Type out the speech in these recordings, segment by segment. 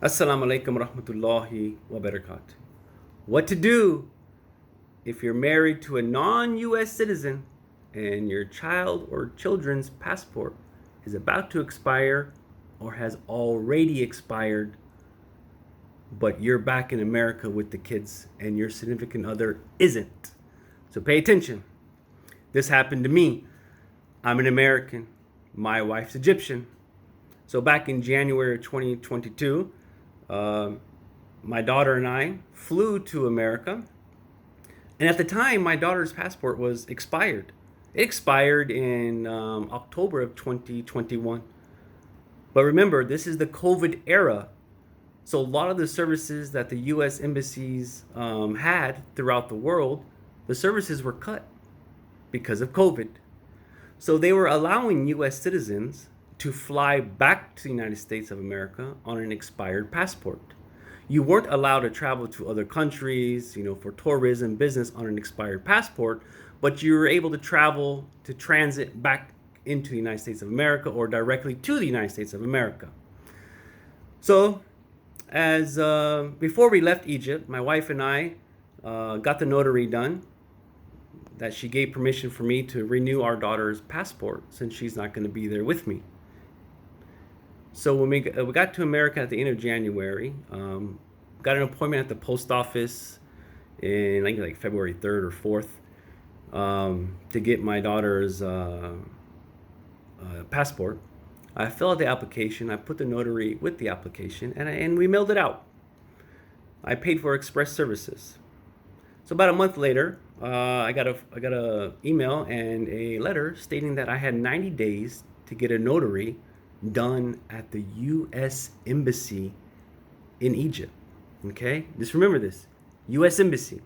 Assalamu alaikum rahmatullahi wa barakatuh. What to do if you're married to a non US citizen and your child or children's passport is about to expire or has already expired, but you're back in America with the kids and your significant other isn't. So pay attention. This happened to me. I'm an American. My wife's Egyptian. So back in January of 2022, uh, my daughter and I flew to America. And at the time, my daughter's passport was expired. It expired in October of 2021. But remember, this is the COVID era. So a lot of the services that the U.S. embassies had throughout the world, the services were cut because of COVID. So they were allowing U.S. citizens to fly back to the United States of America on an expired passport. You weren't allowed to travel to other countries, for tourism, business on an expired passport, but you were able to travel to transit back into the United States of America or directly to the United States of America. So, as before we left Egypt, my wife and I got the notary done that she gave permission for me to renew our daughter's passport since she's not going to be there with me. So when we got to America at the end of January, got an appointment at the post office in I think like February 3rd or 4th to get my daughter's passport. I filled out the application. I put the notary with the application, and we mailed it out. I paid for express services. So about a month later, I got a email and a letter stating that I had 90 days to get a notary done at the U.S. Embassy in Egypt. Okay, just remember this: U.S. Embassy.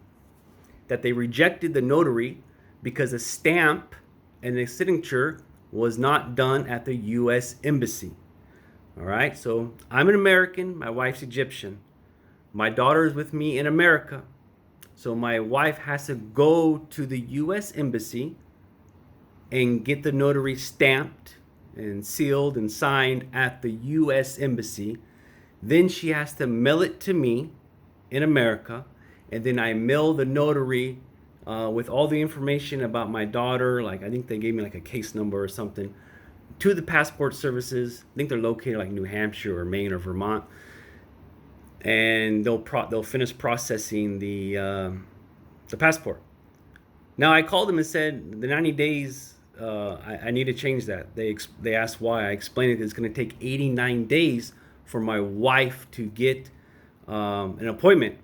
That they rejected the notary because a stamp and a signature was not done at the U.S. Embassy. All right, so I'm an American. My wife's Egyptian. My daughter is with me in America. So my wife has to go to the U.S. Embassy and get the notary stamped and sealed and signed at the U.S. Embassy. Then she has to mail it to me in America. And then I mail the notary with all the information about my daughter. Like I think they gave me like a case number or something to the passport services. I think they're located like New Hampshire or Maine or Vermont. And they'll finish processing the passport. Now I called them and said the 90 days. I need to change that. They asked why. I explained it. It's going to take 89 days for my wife to get an appointment.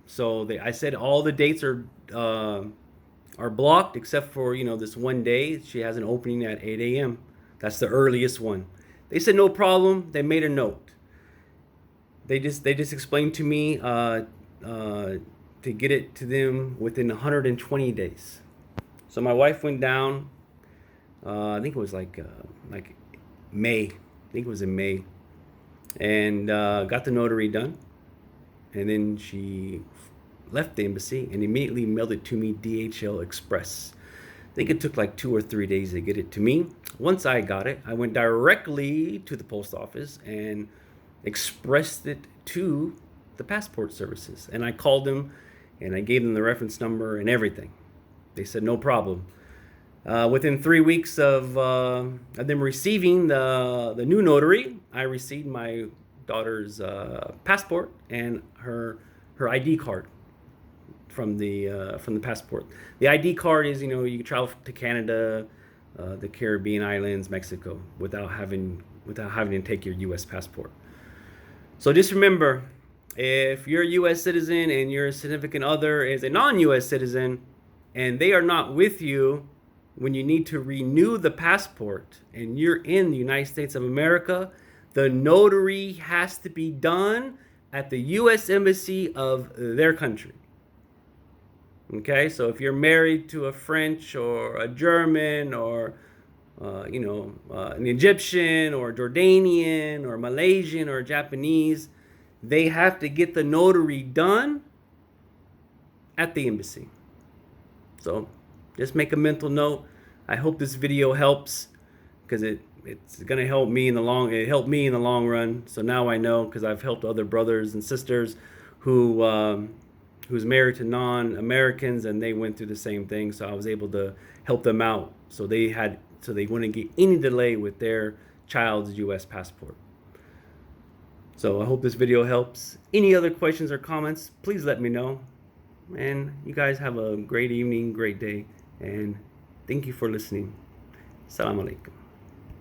So I said all the dates are blocked except for this one day. She has an opening at 8 a.m. That's the earliest one. They said no problem. They made a note. They just explained to me to get it to them within 120 days. So my wife went down. I think it was like May. I think it was in May, and got the notary done. And then she left the embassy and immediately mailed it to me DHL Express. I think it took like 2 or 3 days to get it to me. Once I got it, I went directly to the post office and expressed it to the passport services. And I called them and I gave them the reference number and everything. They said no problem. Within 3 weeks of them receiving the new notary, I received my daughter's passport and her ID card from the passport. The ID card is you can travel to Canada, the Caribbean islands, Mexico without having to take your U.S. passport. So just remember, if you're a U.S. citizen and your significant other is a non-U.S. citizen and they are not with you when you need to renew the passport and you're in the United States of America, the notary has to be done at the U.S. Embassy of their country. Okay, so if you're married to a French or a German or an Egyptian or Jordanian or Malaysian or Japanese, they have to get the notary done at the embassy. So just make a mental note. I hope this video helps because it it's gonna help me in the long. It helped me in the long run. So now I know, because I've helped other brothers and sisters who who's married to non-Americans, and they went through the same thing. So I was able to help them out. So they wouldn't get any delay with their child's U.S. passport. So I hope this video helps. Any other questions or comments, please let me know. And you guys have a great evening, great day, and thank you for listening. Assalamu alaikum.